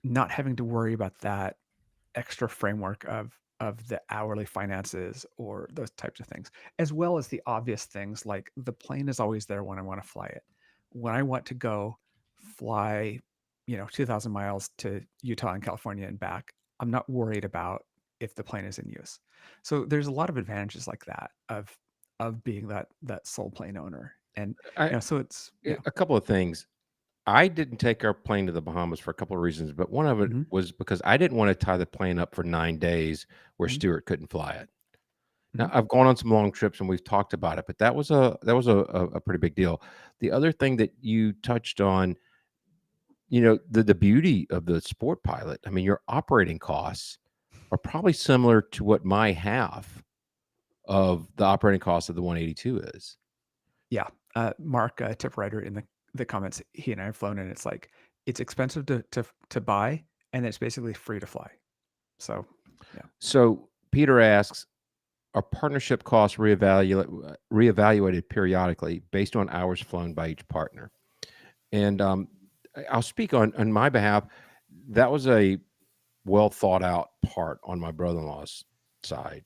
not having to worry about that extra framework of the hourly finances or those types of things, as well as the obvious things like the plane is always there when I want to fly it. When I want to go fly, 2,000 miles to Utah and California and back, I'm not worried about if the plane is in use. So there's a lot of advantages like that of being that sole plane owner. And I, so it's a couple of things. I didn't take our plane to the Bahamas for a couple of reasons, but one of it Mhm, was because I didn't want to tie the plane up for 9 days where mhm, Stuart couldn't fly it. Now mhm. I've gone on some long trips and we've talked about it, but that was a pretty big deal. The other thing that you touched on, the beauty of the sport pilot. I mean, your operating costs are probably similar to what my half of the operating cost of the 182 is. Yeah. Mark, tip writer in the comments, he and I have flown, and it's like it's expensive to buy, and it's basically free to fly. So, yeah. So Peter asks, are partnership costs reevaluated periodically based on hours flown by each partner? And I'll speak on my behalf. That was a well thought out part on my brother-in-law's side.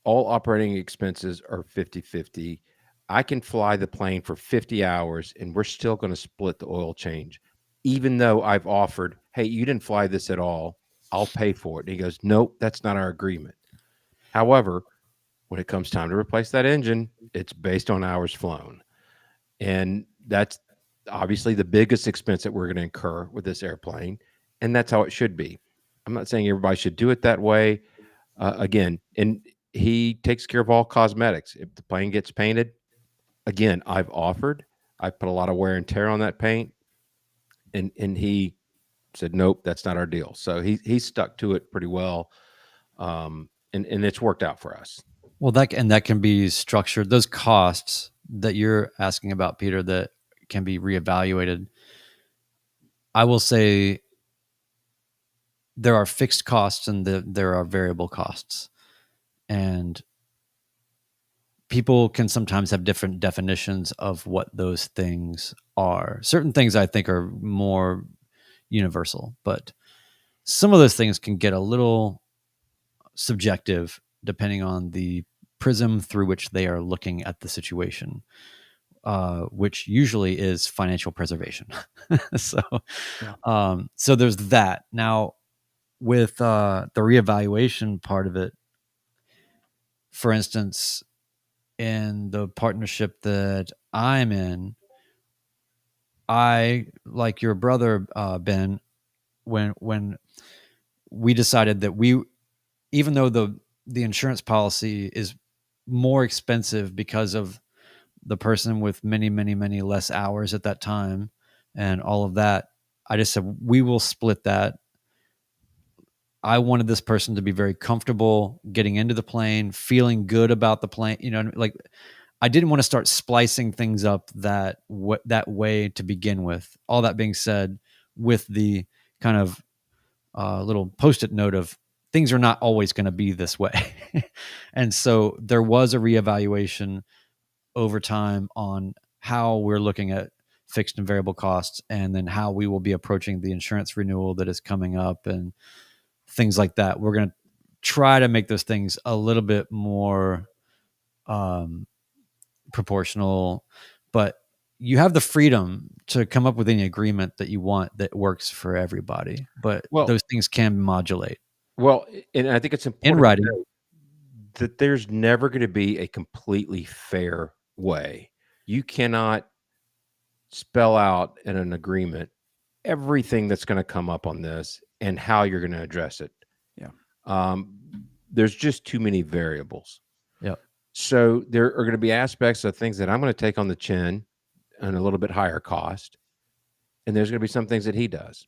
All operating expenses are 50-50. I can fly the plane for 50 hours and we're still going to split the oil change, even though I've offered, hey, you didn't fly this at all. I'll pay for it. And he goes, nope, that's not our agreement. However, when it comes time to replace that engine, it's based on hours flown. And that's obviously the biggest expense that we're going to incur with this airplane. And that's how it should be. I'm not saying everybody should do it that way. Again, and he takes care of all cosmetics. If the plane gets painted, again, I've offered. I put a lot of wear and tear on that paint, and he said, nope, that's not our deal. So he stuck to it pretty well, and it's worked out for us. Well, that can be structured. Those costs that you're asking about, Peter, that can be reevaluated. I will say there are fixed costs and there are variable costs, and people can sometimes have different definitions of what those things are. Certain things I think are more universal, but some of those things can get a little subjective depending on the prism through which they are looking at the situation, which usually is financial preservation. so, Yeah. so there's that. Now, with the reevaluation part of it, for instance, in the partnership that I'm in, I, like your brother, Ben, when we decided that even though the insurance policy is more expensive because of the person with many, many, many less hours at that time and all of that, I just said, we will split that. I wanted this person to be very comfortable getting into the plane, feeling good about the plane. Like I didn't want to start splicing things up that way to begin with. All that being said, with the kind of little post-it note of things are not always going to be this way. And so there was a reevaluation over time on how we're looking at fixed and variable costs, and then how we will be approaching the insurance renewal that is coming up and things like that. We're going to try to make those things a little bit more proportional, but you have the freedom to come up with any agreement that you want that works for everybody, but Well, those things can modulate well, and I think it's in important writing. that there's never going to be a completely fair way. You cannot spell out in an agreement everything that's going to come up on this and how you're going to address it. Yeah. There's just too many variables. Yep. So there are going to be aspects of things that I'm going to take on the chin and a little bit higher cost. And there's going to be some things that he does.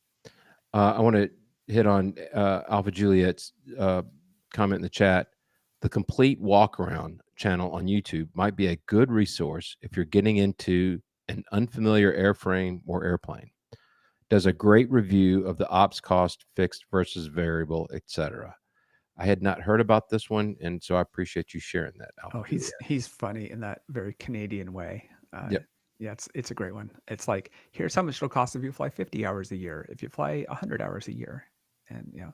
I want to hit on Alpha Juliet's comment in the chat. The complete walk around channel on YouTube might be a good resource if you're getting into an unfamiliar airframe or airplane. Does a great review of the ops cost, fixed versus variable, etc. I had not heard about this one, and so I appreciate you sharing that, Oh, Alpha. he's funny in that very Canadian way. Yep. Yeah, it's a great one. It's like, here's how much it'll cost if you fly 50 hours a year, if you fly 100 hours a year, and yeah.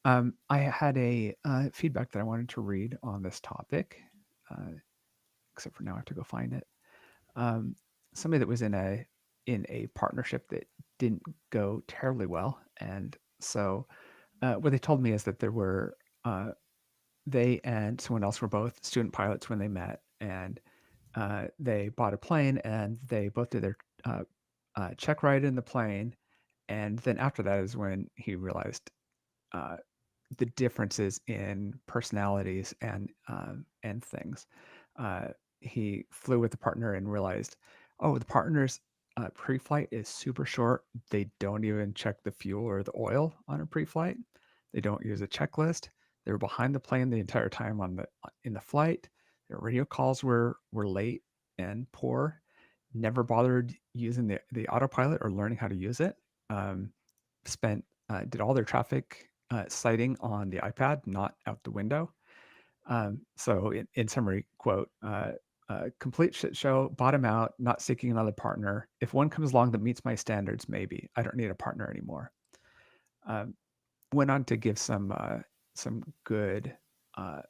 I had a feedback that I wanted to read on this topic, except for now I have to go find it. Um, Somebody that was in a partnership that didn't go terribly well, and so what they told me is that there were they and someone else were both student pilots when they met, and they bought a plane, and they both did their check ride in the plane, and then after that is when he realized uh, the differences in personalities and things. Uh, he flew with the partner and realized, oh, the partner's pre-flight is super short. They don't even check the fuel or the oil on a pre-flight. They don't use a checklist. They were behind the plane the entire time in the flight. Their radio calls were late and poor. Never bothered using the autopilot or learning how to use it. Um, Spent did all their traffic citing on the iPad, not out the window. So, in summary, quote, complete shit show, bottom out, not seeking another partner. If one comes along that meets my standards, maybe. I don't need a partner anymore. Um, Went on to give some good uh,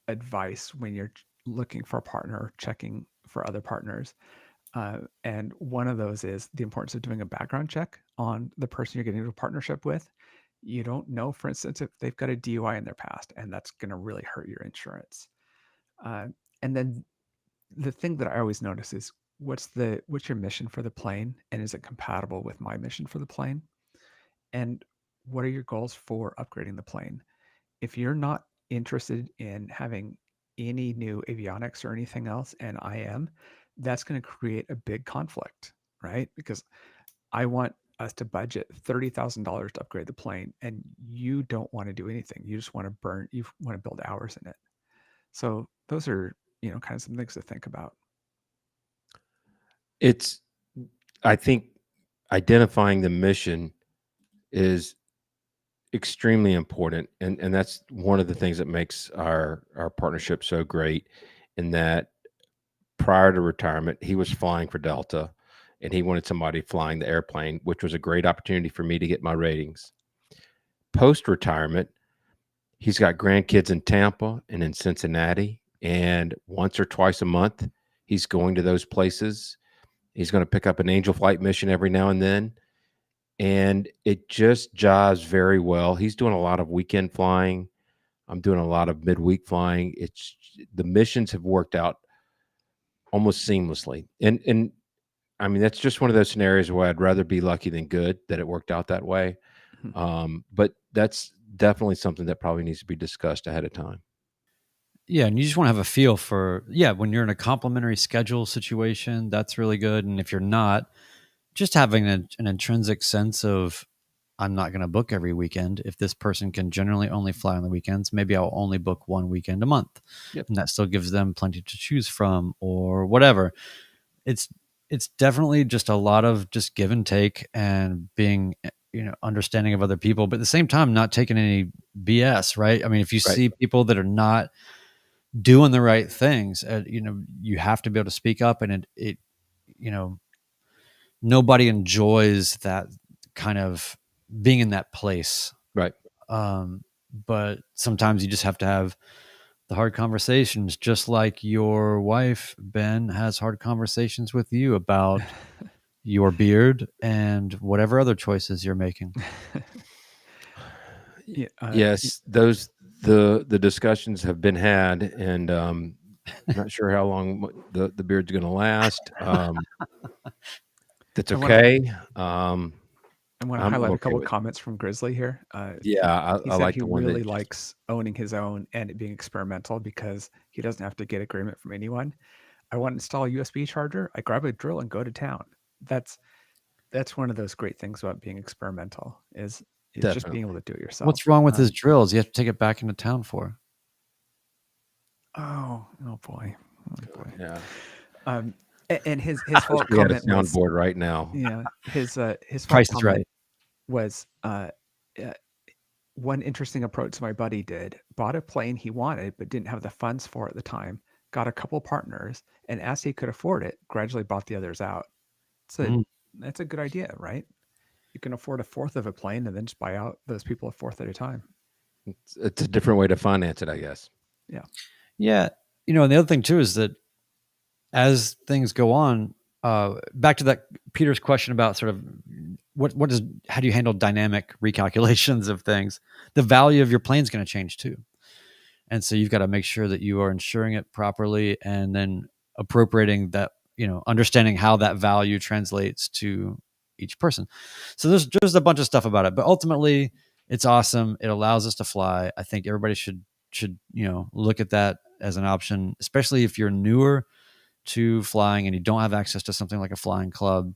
advice when you're looking for a partner, checking for other partners. And one of those is the importance of doing a background check on the person you're getting into a partnership with. You don't know, for instance, if they've got a DUI in their past, and that's going to really hurt your insurance. Uh, and then the thing that I always notice is what's your mission for the plane, and is it compatible with my mission for the plane? And what are your goals for upgrading the plane? If you're not interested in having any new avionics or anything else, and I am, that's going to create a big conflict, right? Because I want us to budget $30,000 to upgrade the plane, and you don't want to do anything. You just want to you want to build hours in it. So those are, kind of some things to think about. It's, I think, identifying the mission is extremely important, and that's one of the things that makes our partnership so great. In that, prior to retirement, he was flying for Delta, and he wanted somebody flying the airplane, which was a great opportunity for me to get my ratings. Post retirement, he's got grandkids in Tampa and in Cincinnati, and once or twice a month, he's going to those places. He's going to pick up an Angel Flight mission every now and then, and it just jives very well. He's doing a lot of weekend flying. I'm doing a lot of midweek flying. It's, the missions have worked out almost seamlessly, and I mean, that's just one of those scenarios where I'd rather be lucky than good that it worked out that way. But that's definitely something that probably needs to be discussed ahead of time. Yeah, and you just want to have a feel for, when you're in a complementary schedule situation, that's really good. And if you're not, just having an intrinsic sense of, I'm not going to book every weekend. If this person can generally only fly on the weekends, maybe I'll only book one weekend a month. Yep. And that still gives them plenty to choose from or whatever. It's definitely just a lot of just give and take and being, understanding of other people, but at the same time, not taking any BS, right? I mean, if you see people that are not doing the right things, you have to be able to speak up, and it nobody enjoys that kind of being in that place. Right. But sometimes you just have to have the hard conversations, just like your wife, Ben, has hard conversations with you about your beard and whatever other choices you're making. Yes, the discussions have been had, and not sure how long the beard's going to last. That's okay. I want to highlight a couple of comments from Grizzly here. Yeah, he I said like he the one really that likes owning his own and it being experimental because he doesn't have to get agreement from anyone. I want to install a USB charger. I grab a drill and go to town. That's one of those great things about being experimental is just being able to do it yourself. What's wrong with his drills? You have to take it back into town for. Oh boy. Yeah. And his I wish follow-up we had a comment was, soundboard right now. his follow-up Price is comment Right. was, uh, one interesting approach my buddy did, bought a plane he wanted but didn't have the funds for at the time, got a couple partners, and as he could afford it, gradually bought the others out. That's a good idea, right? You can afford a fourth of a plane and then just buy out those people a fourth at a time. It's a different way to finance it, I guess. Yeah. And the other thing too is that as things go on, back to that Peter's question about sort of how do you handle dynamic recalculations of things? The value of your plane is going to change too. And so you've got to make sure that you are insuring it properly and then appropriating that, understanding how that value translates to each person. So there's a bunch of stuff about it, but ultimately it's awesome. It allows us to fly. I think everybody should look at that as an option, especially if you're newer to flying and you don't have access to something like a flying club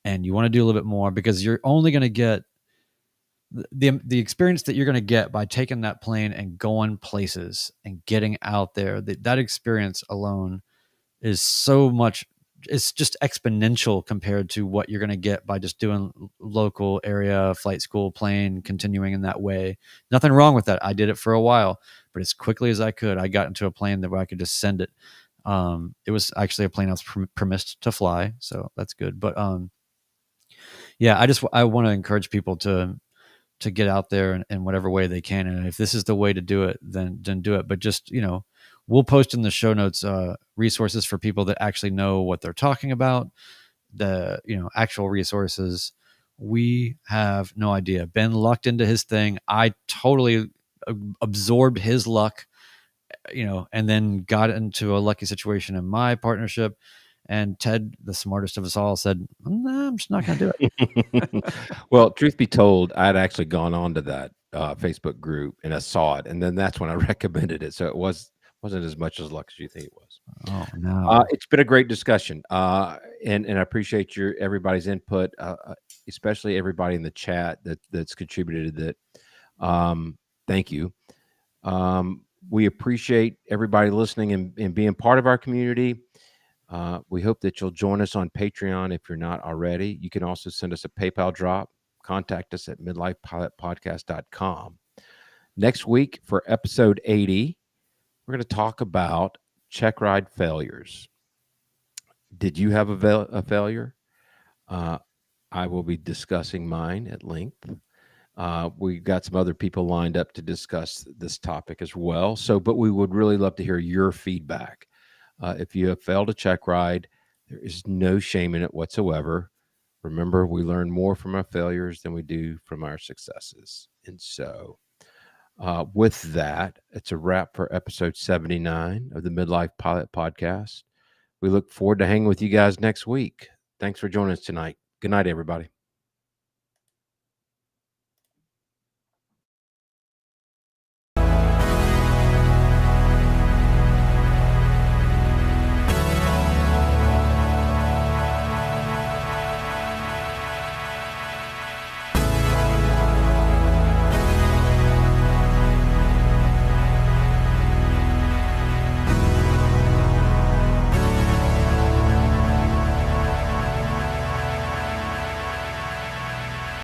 and you want to do a little bit more, because you're only going to get the experience that you're going to get by taking that plane and going places and getting out there. That experience alone is so much, it's just exponential compared to what you're going to get by just doing local area flight school plane, continuing in that way. Nothing wrong with that. I did it for a while, but as quickly as I could, I got into a plane where I could just send it. It was actually a plane I was permissed to fly, so that's good. But yeah, I want to encourage people to get out there in whatever way they can, and if this is the way to do it, then do it. But just we'll post in the show notes resources for people that actually know what they're talking about. The actual resources, we have no idea. Ben lucked into his thing. I totally absorbed his luck. And then got into a lucky situation in my partnership. And Ted, the smartest of us all, said, "Nah, I'm just not going to do it." Well, truth be told, I'd actually gone on to that Facebook group and I saw it, and then that's when I recommended it. So it wasn't as much as luck as you think it was. Oh no! It's been a great discussion, and I appreciate everybody's input, especially everybody in the chat that's contributed to that. Thank you. We appreciate everybody listening and being part of our community. We hope that you'll join us on Patreon if you're not already. You can also send us a PayPal drop. Contact us at midlifepilotpodcast.com. Next week for episode 80, we're going to talk about check ride failures. Did you have a failure? I will be discussing mine at length. We got some other people lined up to discuss this topic as well. But we would really love to hear your feedback. If you have failed a check ride, there is no shame in it whatsoever. Remember, we learn more from our failures than we do from our successes. And so with that, it's a wrap for episode 79 of the Midlife Pilot Podcast. We look forward to hanging with you guys next week. Thanks for joining us tonight. Good night, everybody.